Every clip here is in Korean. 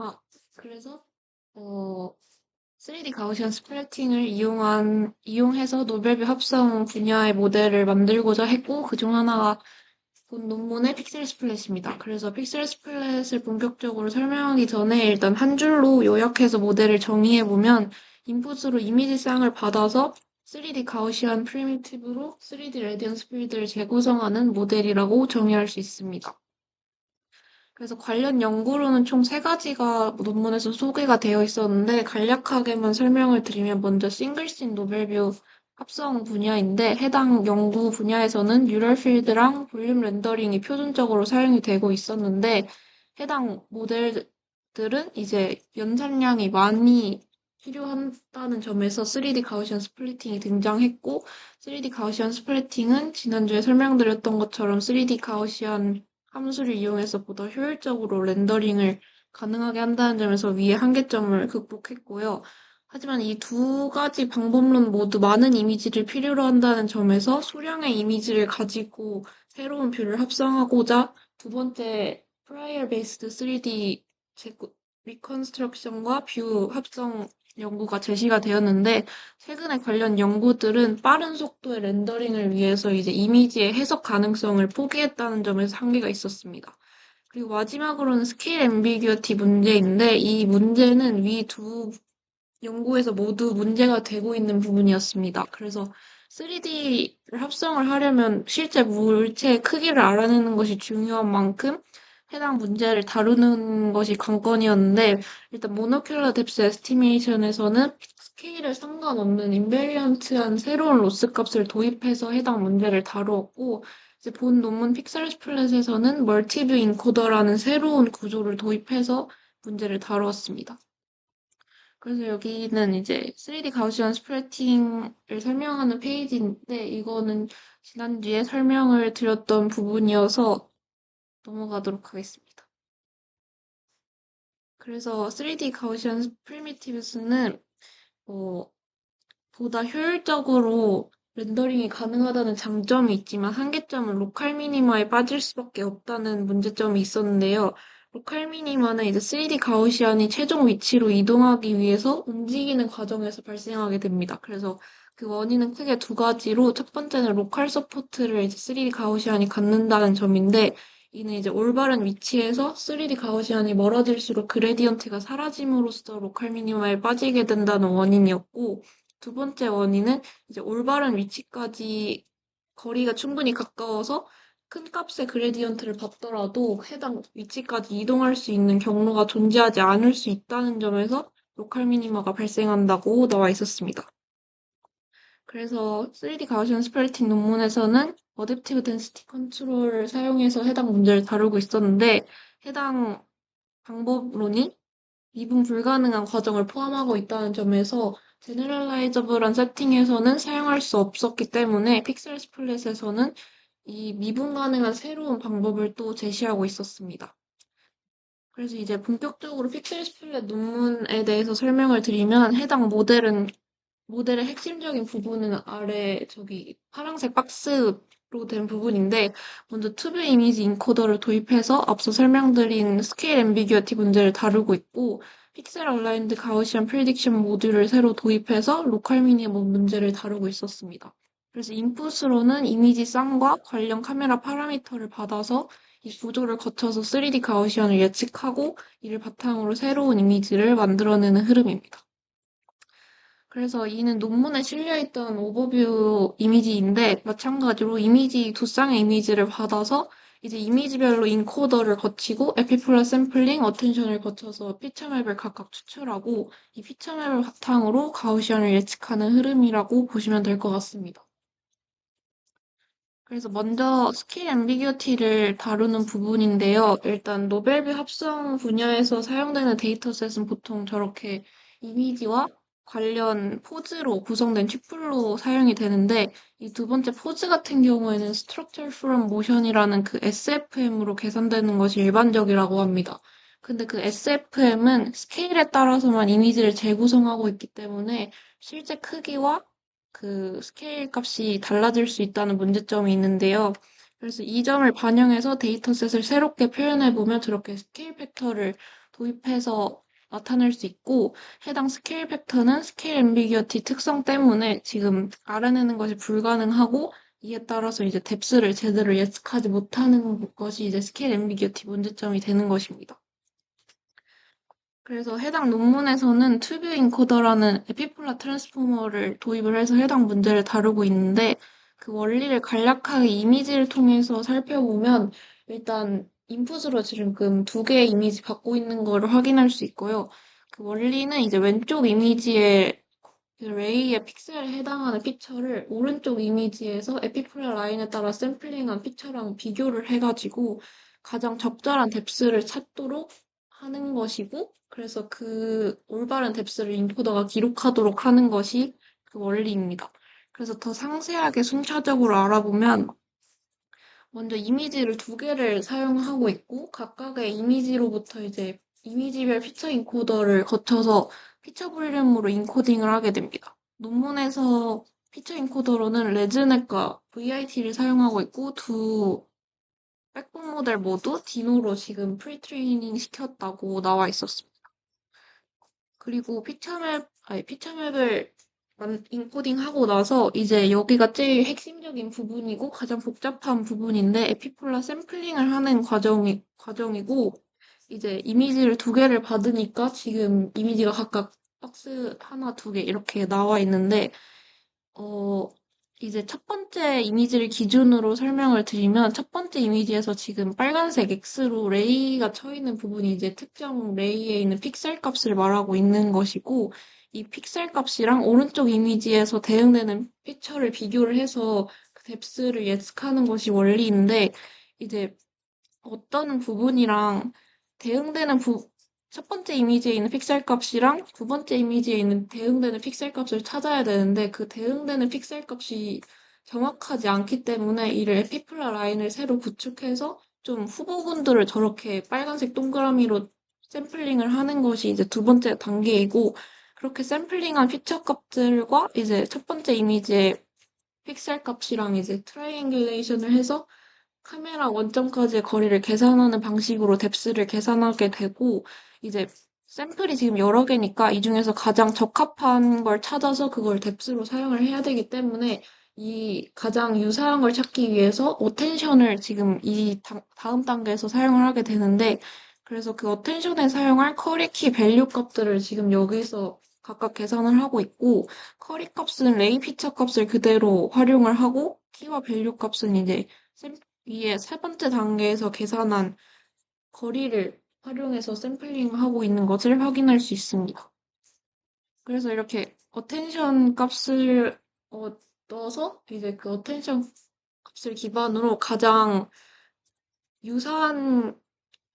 아, 그래서, 어, 3D 가우시안 스플래팅을 이용해서 노벨비 합성 분야의 모델을 만들고자 했고, 그중 하나가 본 논문의 픽셀 스플랫입니다. 그래서 픽셀 스플랫을 본격적으로 설명하기 전에 일단 한 줄로 요약해서 모델을 정의해보면, 인풋으로 이미지 쌍을 받아서 3D 가우시안 프리미티브로 3D 레디언스 필드를 재구성하는 모델이라고 정의할 수 있습니다. 그래서 관련 연구로는 총 세 가지가 논문에서 소개가 되어 있었는데 간략하게만 설명을 드리면 먼저 싱글씬 노벨뷰 합성 분야인데 해당 연구 분야에서는 뉴럴 필드랑 볼륨 렌더링이 표준적으로 사용이 되고 있었는데 해당 모델들은 이제 연산량이 많이 필요하다는 점에서 3D 가우시안 스플리팅이 등장했고 3D 가우시안 스플리팅은 지난주에 설명드렸던 것처럼 3D 가우시안 함수를 이용해서 보다 효율적으로 렌더링을 가능하게 한다는 점에서 위의 한계점을 극복했고요. 하지만 이 두 가지 방법론 모두 많은 이미지를 필요로 한다는 점에서 소량의 이미지를 가지고 새로운 뷰를 합성하고자 두 번째 프라이어 베이스드 3D 리컨스트럭션과 뷰 합성 연구가 제시가 되었는데 최근에 관련 연구들은 빠른 속도의 렌더링을 위해서 이제 이미지의 해석 가능성을 포기했다는 점에서 한계가 있었습니다. 그리고 마지막으로는 스케일 앰비규어티 문제인데 이 문제는 위 두 연구에서 모두 문제가 되고 있는 부분이었습니다. 그래서 3D를 합성을 하려면 실제 물체의 크기를 알아내는 것이 중요한 만큼 해당 문제를 다루는 것이 관건이었는데 일단 모노큘러 뎁스 에스티메이션에서는 스케일에 상관없는 인베리언트한 새로운 로스 값을 도입해서 해당 문제를 다루었고 이제 본 논문 픽셀 스플랫에서는 멀티뷰 인코더라는 새로운 구조를 도입해서 문제를 다루었습니다. 그래서 여기는 이제 3D 가우시안 스프레팅을 설명하는 페이지인데 이거는 지난주에 설명을 드렸던 부분이어서 넘어가도록 하겠습니다. 그래서 3D 가우시안 프리미티브스는 보다 효율적으로 렌더링이 가능하다는 장점이 있지만 한계점은 로컬 미니마에 빠질 수밖에 없다는 문제점이 있었는데요. 로컬 미니마는 이제 3D 가우시안이 최종 위치로 이동하기 위해서 움직이는 과정에서 발생하게 됩니다. 그래서 그 원인은 크게 두 가지로 첫 번째는 로컬 서포트를 이제 3D 가우시안이 갖는다는 점인데 이는 이제 올바른 위치에서 3D 가우시안이 멀어질수록 그레디언트가 사라짐으로써 로컬 미니마에 빠지게 된다는 원인이었고 두 번째 원인은 이제 올바른 위치까지 거리가 충분히 가까워서 큰 값의 그레디언트를 받더라도 해당 위치까지 이동할 수 있는 경로가 존재하지 않을 수 있다는 점에서 로컬 미니마가 발생한다고 나와 있었습니다. 그래서 3D 가우시안 스프레이팅 논문에서는 어댑티브 덴시티 컨트롤을 사용해서 해당 문제를 다루고 있었는데 해당 방법론이 미분 불가능한 과정을 포함하고 있다는 점에서 제너럴라이저블한 세팅에서는 사용할 수 없었기 때문에 픽셀 스플릿에서는 이 미분 가능한 새로운 방법을 또 제시하고 있었습니다. 그래서 이제 본격적으로 픽셀 스플릿 논문에 대해서 설명을 드리면 해당 모델의 핵심적인 부분은 아래 저기 파란색 박스로 된 부분인데 먼저 투뷰 이미지 인코더를 도입해서 앞서 설명드린 스케일 앰비규어티 문제를 다루고 있고 픽셀 얼라인드 가우시안 프리딕션 모듈을 새로 도입해서 로컬 미니멈 문제를 다루고 있었습니다. 그래서 인풋으로는 이미지 쌍과 관련 카메라 파라미터를 받아서 이 구조를 거쳐서 3D 가우시안을 예측하고 이를 바탕으로 새로운 이미지를 만들어내는 흐름입니다. 그래서 이는 논문에 실려있던 오버뷰 이미지인데 마찬가지로 이미지 두 쌍의 이미지를 받아서 이제 이미지별로 인코더를 거치고 에피폴라 샘플링, 어텐션을 거쳐서 피처맵을 각각 추출하고 이 피처맵을 바탕으로 가우시안을 예측하는 흐름이라고 보시면 될 것 같습니다. 그래서 먼저 스케일 앰비규어티를 다루는 부분인데요. 일단 노벨뷰 합성 분야에서 사용되는 데이터셋은 보통 저렇게 이미지와 관련 포즈로 구성된 튜플로 사용이 되는데 이 두 번째 포즈 같은 경우에는 Structure from Motion이라는 그 SFM으로 계산되는 것이 일반적이라고 합니다. 근데 그 SFM은 스케일에 따라서만 이미지를 재구성하고 있기 때문에 실제 크기와 그 스케일 값이 달라질 수 있다는 문제점이 있는데요. 그래서 이 점을 반영해서 데이터셋을 새롭게 표현해보면 저렇게 스케일 팩터를 도입해서 나타낼 수 있고, 해당 스케일 팩터는 스케일 앰비규어티 특성 때문에 지금 알아내는 것이 불가능하고, 이에 따라서 이제 뎁스를 제대로 예측하지 못하는 것이 이제 스케일 앰비규어티 문제점이 되는 것입니다. 그래서 해당 논문에서는 튜브 인코더라는 에피폴라 트랜스포머를 도입을 해서 해당 문제를 다루고 있는데 그 원리를 간략하게 이미지를 통해서 살펴보면 일단 인풋으로 지금 두 개의 이미지 받고 있는 거를 확인할 수 있고요. 그 원리는 이제 왼쪽 이미지에 그 레이의 픽셀에 해당하는 피처를 오른쪽 이미지에서 에피폴라 라인에 따라 샘플링한 피처랑 비교를 해가지고 가장 적절한 뎁스를 찾도록 하는 것이고, 그래서 그 올바른 뎁스를 인코더가 기록하도록 하는 것이 그 원리입니다. 그래서 더 상세하게 순차적으로 알아보면 먼저 이미지를 두 개를 사용하고 있고 각각의 이미지로부터 이제 이미지별 피처 인코더를 거쳐서 피처 볼륨으로 인코딩을 하게 됩니다. 논문에서 피처 인코더로는 레즈넷과 VIT를 사용하고 있고 두 백본 모델 모두 디노로 지금 프리트레이닝 시켰다고 나와 있었습니다. 그리고 피처맵을 인코딩하고 나서 이제 여기가 제일 핵심적인 부분이고 가장 복잡한 부분인데 에피폴라 샘플링을 하는 과정이고 이제 이미지를 두 개를 받으니까 지금 이미지가 각각 박스 하나, 두 개 이렇게 나와 있는데 어, 이제 첫 번째 이미지를 기준으로 설명을 드리면 첫 번째 이미지에서 지금 빨간색 X로 레이가 쳐 있는 부분이 이제 특정 레이에 있는 픽셀 값을 말하고 있는 것이고 이 픽셀 값이랑 오른쪽 이미지에서 대응되는 피처를 비교를 해서 그 뎁스를 예측하는 것이 원리인데 이제 어떤 부분이랑 대응되는 첫 번째 이미지에 있는 픽셀 값이랑 두 번째 이미지에 있는 대응되는 픽셀 값을 찾아야 되는데 그 대응되는 픽셀 값이 정확하지 않기 때문에 이를 에피폴라 라인을 새로 구축해서 좀 후보군들을 저렇게 빨간색 동그라미로 샘플링을 하는 것이 이제 두 번째 단계이고 그렇게 샘플링한 피처 값들과 이제 첫 번째 이미지의 픽셀 값이랑 이제 트라이앵귤레이션을 해서 카메라 원점까지의 거리를 계산하는 방식으로 뎁스를 계산하게 되고, 이제 샘플이 지금 여러 개니까 이 중에서 가장 적합한 걸 찾아서 그걸 뎁스로 사용을 해야 되기 때문에 이 가장 유사한 걸 찾기 위해서 어텐션을 지금 다음 단계에서 사용을 하게 되는데, 그래서 그 어텐션에 사용할 커리 키 밸류 값들을 지금 여기서 각각 계산을 하고 있고, 커리 값은 레이 피처 값을 그대로 활용을 하고, 키와 밸류 값은 이제 위에 세 번째 단계에서 계산한 거리를 활용해서 샘플링하고 있는 것을 확인할 수 있습니다. 그래서 이렇게 어텐션 값을 넣어서 이제 그 어텐션 값을 기반으로 가장 유사한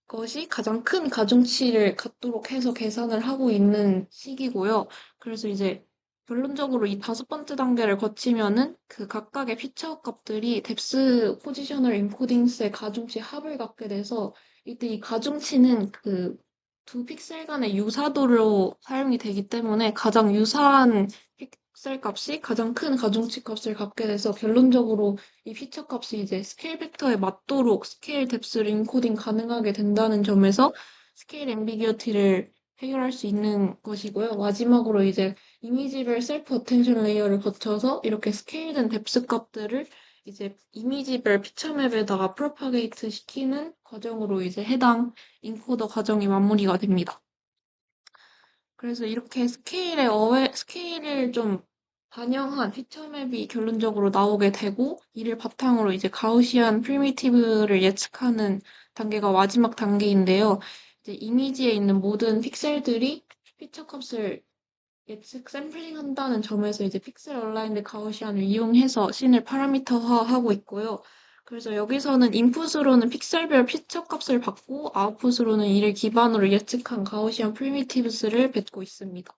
것이 가장 큰 가중치를 갖도록 해서 계산을 하고 있는 시기고요. 그래서 이제 결론적으로 이 다섯 번째 단계를 거치면은 그 각각의 피처 값들이 뎁스 포지셔널 인코딩스의 가중치 합을 갖게 돼서 이때 이 가중치는 그 두 픽셀 간의 유사도로 사용이 되기 때문에 가장 유사한 픽셀 값이 가장 큰 가중치 값을 갖게 돼서 결론적으로 이 피처 값이 이제 스케일 벡터에 맞도록 스케일 뎁스를 인코딩 가능하게 된다는 점에서 스케일 앰비기어티를 해결할 수 있는 것이고요. 마지막으로 이제 이미지별 셀프 어텐션 레이어를 거쳐서 이렇게 스케일된 뎁스 값들을 이제 이미지별 피처맵에다가 프로파게이트 시키는 과정으로 이제 해당 인코더 과정이 마무리가 됩니다. 그래서 이렇게 스케일을 좀 반영한 피처맵이 결론적으로 나오게 되고, 이를 바탕으로 이제 가우시안 프리미티브를 예측하는 단계가 마지막 단계인데요. 이제 이미지에 있는 모든 픽셀들이 피처 값을 예측 샘플링 한다는 점에서 이제 픽셀 얼라인드 가우시안을 이용해서 씬을 파라미터화하고 있고요. 그래서 여기서는 인풋으로는 픽셀별 피처 값을 받고 아웃풋으로는 이를 기반으로 예측한 가우시안 프리미티브스를 뱉고 있습니다.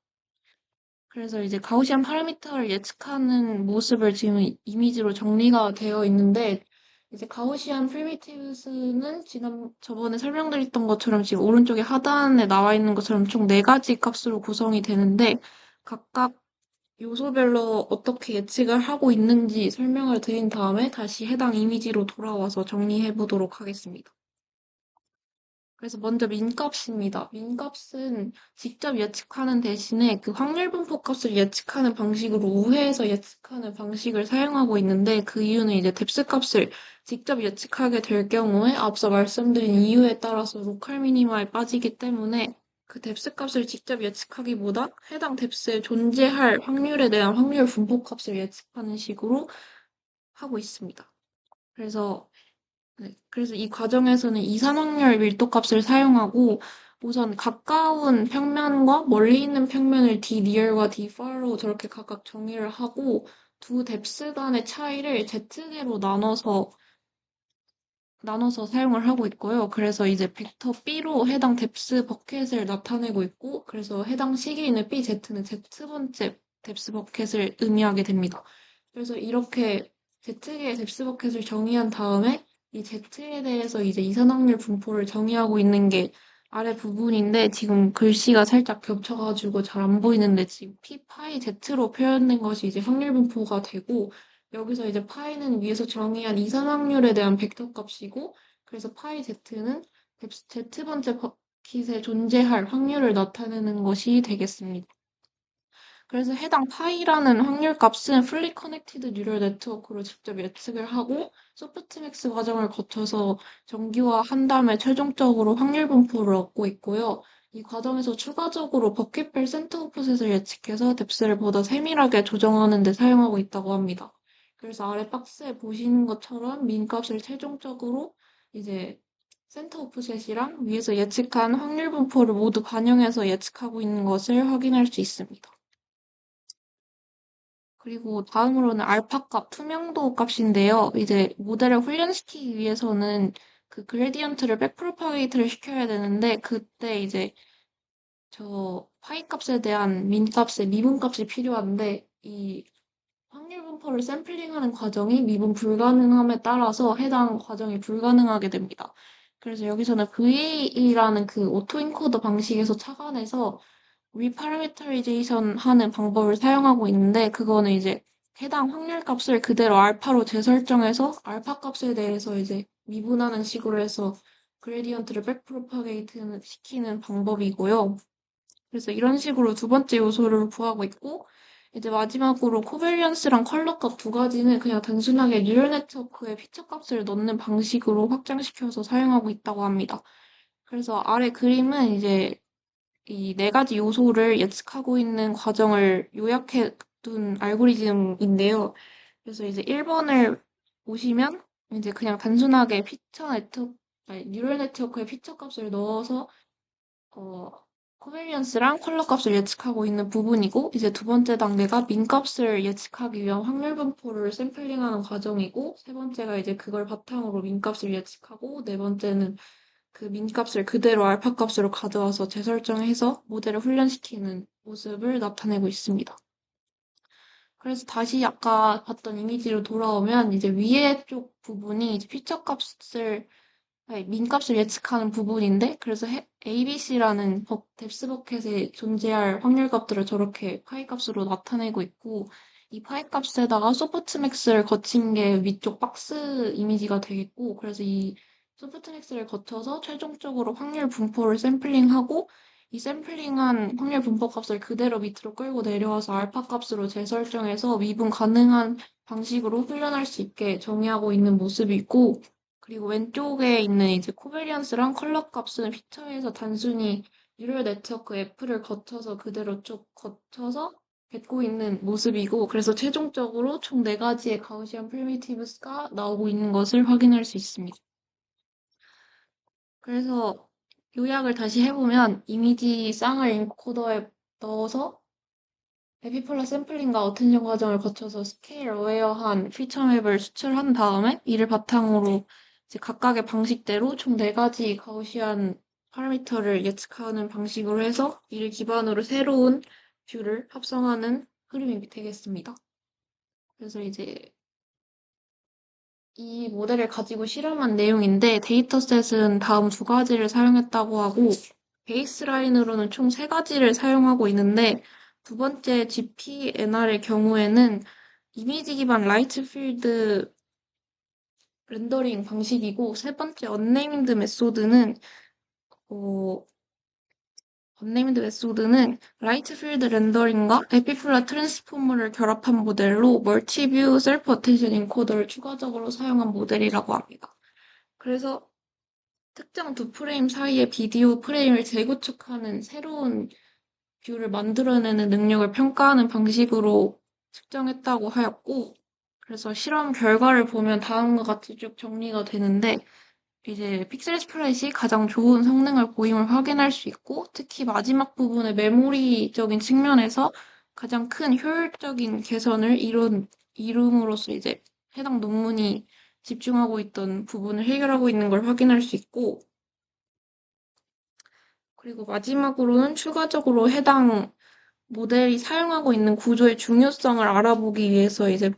그래서 이제 가우시안 파라미터를 예측하는 모습을 지금 이미지로 정리가 되어 있는데 이제 가우시안 프리미티브스는 저번에 설명드렸던 것처럼 지금 오른쪽에 하단에 나와 있는 것처럼 총 네 가지 값으로 구성이 되는데 각각 요소별로 어떻게 예측을 하고 있는지 설명을 드린 다음에 다시 해당 이미지로 돌아와서 정리해 보도록 하겠습니다. 그래서 먼저 민값입니다. 민값은 직접 예측하는 대신에 그 확률 분포 값을 예측하는 방식으로 우회해서 예측하는 방식을 사용하고 있는데 그 이유는 이제 뎁스 값을 직접 예측하게 될 경우에 앞서 말씀드린 이유에 따라서 로컬 미니마에 빠지기 때문에 그 뎁스 값을 직접 예측하기보다 해당 뎁스에 존재할 확률에 대한 확률 분포 값을 예측하는 식으로 하고 있습니다. 그래서 네, 그래서 이 과정에서는 이산확률 밀도값을 사용하고 우선 가까운 평면과 멀리 있는 평면을 d near과 d far로 저렇게 각각 정의를 하고 두 뎁스 간의 차이를 z개로 나눠서 사용을 하고 있고요. 그래서 이제 벡터 B로 해당 뎁스 버켓을 나타내고 있고, 그래서 해당 시기에 있는 BZ는 Z번째 뎁스 버켓을 의미하게 됩니다. 그래서 이렇게 Z개의 뎁스 버켓을 정의한 다음에 이 Z에 대해서 이제 이산확률 분포를 정의하고 있는 게 아래 부분인데 지금 글씨가 살짝 겹쳐가지고 잘 안 보이는데 지금 P 파이 Z로 표현된 것이 이제 확률 분포가 되고 여기서 이제 파이는 위에서 정의한 이산 확률에 대한 벡터 값이고, 그래서 파이 z는 z번째 버킷에 존재할 확률을 나타내는 것이 되겠습니다. 그래서 해당 파이라는 확률 값은 fully connected neural network로 직접 예측을 하고 소프트맥스 과정을 거쳐서 정규화한 다음에 최종적으로 확률 분포를 얻고 있고요. 이 과정에서 추가적으로 버킷별 센터 오프셋을 예측해서 뎁스를 보다 세밀하게 조정하는 데 사용하고 있다고 합니다. 그래서 아래 박스에 보시는 것처럼 민 값을 최종적으로 이제 센터 오프셋이랑 위에서 예측한 확률 분포를 모두 반영해서 예측하고 있는 것을 확인할 수 있습니다. 그리고 다음으로는 알파 값, 투명도 값인데요. 이제 모델을 훈련시키기 위해서는 그 그레디언트를 백프로파게이트를 시켜야 되는데 그때 이제 저 파이 값에 대한 민 값의 미분 값이 필요한데 이 확률 분포를 샘플링하는 과정이 미분 불가능함에 따라서 해당 과정이 불가능하게 됩니다. 그래서 여기서는 VAE라는 그 오토인코더 방식에서 착안해서 리파라미터리제이션 하는 방법을 사용하고 있는데 그거는 이제 해당 확률 값을 그대로 알파로 재설정해서 알파 값에 대해서 이제 미분하는 식으로 해서 그레디언트를 백프로파게이트 시키는 방법이고요. 그래서 이런 식으로 두 번째 요소를 구하고 있고 이제 마지막으로 코베리언스랑 컬러값 두 가지는 그냥 단순하게 뉴럴 네트워크에 피처 값을 넣는 방식으로 확장시켜서 사용하고 있다고 합니다. 그래서 아래 그림은 이제 이 네 가지 요소를 예측하고 있는 과정을 요약해 둔 알고리즘인데요. 그래서 이제 1번을 보시면 이제 그냥 단순하게 뉴럴 네트워크에 피처 값을 넣어서 어, 코베리언스랑 컬러 값을 예측하고 있는 부분이고, 이제 두 번째 단계가 민 값을 예측하기 위한 확률 분포를 샘플링하는 과정이고, 세 번째가 이제 그걸 바탕으로 민 값을 예측하고, 네 번째는 그 민 값을 그대로 알파 값으로 가져와서 재설정해서 모델을 훈련시키는 모습을 나타내고 있습니다. 그래서 다시 아까 봤던 이미지로 돌아오면 이제 위에 쪽 부분이 이제 피처 값을 네, 민값을 예측하는 부분인데, 그래서 ABC라는 뎁스 버켓에 존재할 확률 값들을 저렇게 파이 값으로 나타내고 있고, 이 파이 값에다가 소프트맥스를 거친 게 위쪽 박스 이미지가 되겠고, 그래서 이 소프트맥스를 거쳐서 최종적으로 확률 분포를 샘플링하고, 이 샘플링한 확률 분포 값을 그대로 밑으로 끌고 내려와서 알파 값으로 재설정해서 미분 가능한 방식으로 훈련할 수 있게 정의하고 있는 모습이고, 그리고 왼쪽에 있는 이제 코베리언스랑 컬러 값은 피처에서 단순히 뉴럴 네트워크 F를 거쳐서 그대로 쭉 거쳐서 뱉고 있는 모습이고, 그래서 최종적으로 총 4가지의 가우시안 프리미티브스가 나오고 있는 것을 확인할 수 있습니다. 그래서 요약을 다시 해보면 이미지 쌍을 인코더에 넣어서 에피폴라 샘플링과 어텐션 과정을 거쳐서 스케일 어웨어한 피처 맵을 수출한 다음에 이를 바탕으로 이제 각각의 방식대로 총 4가지 가우시안 파라미터를 예측하는 방식으로 해서 이를 기반으로 새로운 뷰를 합성하는 흐름이 되겠습니다. 그래서 이제 이 모델을 가지고 실험한 내용인데 데이터셋은 다음 2가지를 사용했다고 하고 베이스라인으로는 총 3가지를 사용하고 있는데 두 번째 GPNR의 경우에는 이미지 기반 라이트 필드 렌더링 방식이고, 세 번째 어, 언네임드 메소드는 라이트 필드 렌더링과 에피플라 트랜스포머를 결합한 모델로 멀티뷰 셀프 어텐션 인코더를 추가적으로 사용한 모델이라고 합니다. 그래서 특정 두 프레임 사이의 비디오 프레임을 재구축하는 새로운 뷰를 만들어내는 능력을 평가하는 방식으로 측정했다고 하였고, 그래서 실험 결과를 보면 다음과 같이 쭉 정리가 되는데, 이제 픽셀 스프라잇이 가장 좋은 성능을 보임을 확인할 수 있고, 특히 마지막 부분의 메모리적인 측면에서 가장 큰 효율적인 개선을 이룸으로써 이제 해당 논문이 집중하고 있던 부분을 해결하고 있는 걸 확인할 수 있고, 그리고 마지막으로는 추가적으로 해당 모델이 사용하고 있는 구조의 중요성을 알아보기 위해서 이제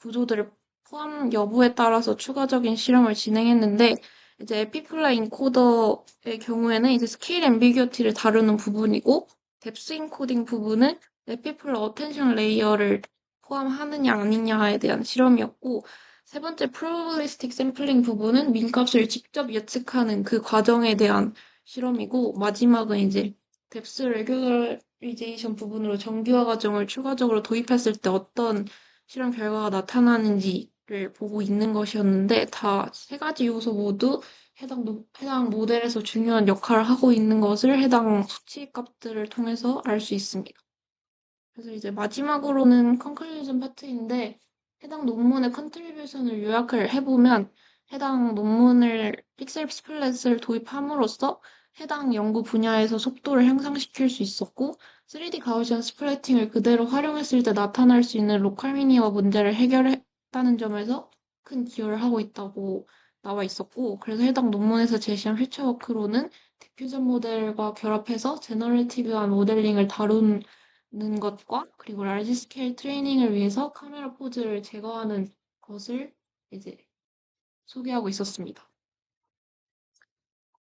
구조들을 포함 여부에 따라서 추가적인 실험을 진행했는데, 이제 에피플라 인코더의 경우에는 이제 스케일 앰비규어티를 다루는 부분이고, 뎁스 인코딩 부분은 에피플라 어텐션 레이어를 포함하느냐 아니냐에 대한 실험이었고, 세 번째 프로바빌리스틱 샘플링 부분은 민값을 직접 예측하는 그 과정에 대한 실험이고, 마지막은 이제 뎁스 레귤리제이션 부분으로 정규화 과정을 추가적으로 도입했을 때 어떤 실험 결과가 나타나는지를 보고 있는 것이었는데, 다 세 가지 요소 모두 해당 모델에서 중요한 역할을 하고 있는 것을 해당 수치 값들을 통해서 알 수 있습니다. 그래서 이제 마지막으로는 컨클루전 파트인데, 해당 논문의 컨트리뷰션을 요약을 해보면, 해당 논문을 픽셀 스플랫을 도입함으로써 해당 연구 분야에서 속도를 향상시킬 수 있었고, 3D 가우시안 스플래팅을 그대로 활용했을 때 나타날 수 있는 로컬 미니어 문제를 해결했다는 점에서 큰 기여를 하고 있다고 나와 있었고, 그래서 해당 논문에서 제시한 퓨처워크로는 디퓨전 모델과 결합해서 제너레이티브한 모델링을 다룬 는 것과 그리고 라지 스케일 트레이닝을 위해서 카메라 포즈를 제거하는 것을 이제 소개하고 있었습니다.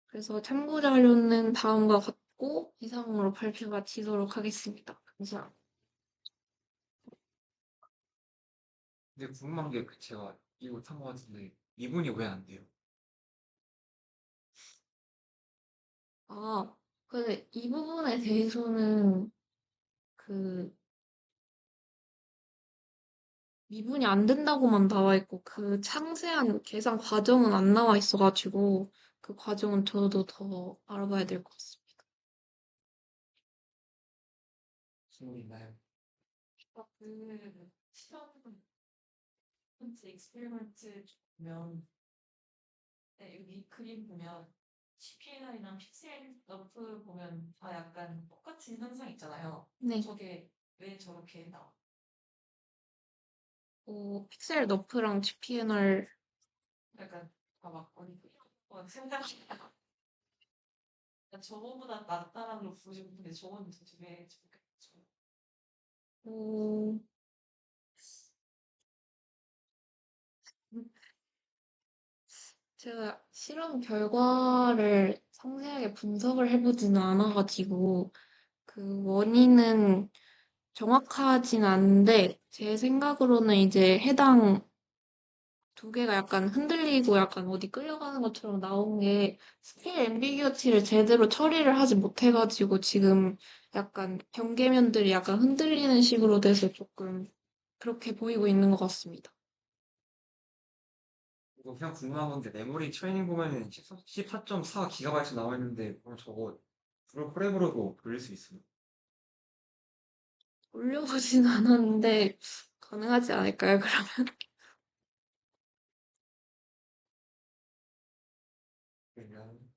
그래서 참고 자료는 다음과 같고 이상으로 발표 마치도록 하겠습니다. 감사합니다. 근데 궁금한 게 제가 이거 못한 것 같은데 미분이 왜 안 돼요? 아, 근데 이 부분에 대해서는 그 미분이 안 된다고만 나와 있고 그 상세한 계산 과정은 안 나와 있어가지고 그 과정은 저도 더 알아봐야 될 것 같습니다. 질문 있나요? 시험 펀치 익스페리먼트 보면 네, 여기 그림 보면 CPNR이랑 픽셀 너프 보면 다 약간 똑같은 현상 있잖아요. 네. 저게 왜 저렇게 나와? 픽셀 너프랑 GPNR. 약간 다막 어디 생각 저거보다 낫다라는 걸 보여주고 근데 저거는 도대체 왜 저렇게 나죠? 어, 제가 실험 결과를 상세하게 분석을 해보지는 않아가지고, 그 원인은 정확하진 않은데, 제 생각으로는 이제 해당 두 개가 약간 흔들리고 약간 어디 끌려가는 것처럼 나온 게 스케일 앰비규어티를 제대로 처리를 하지 못해가지고 지금 약간 경계면들이 약간 흔들리는 식으로 돼서 조금 그렇게 보이고 있는 것 같습니다. 이거 그냥 궁금한 건데 메모리 트레이닝 보면은 14.4 기가바이트 나와 있는데 그럼 저거 프로그램으로도 돌릴 수 있어요? 올려보진 않았는데 가능하지 않을까요, 그러면? 그러면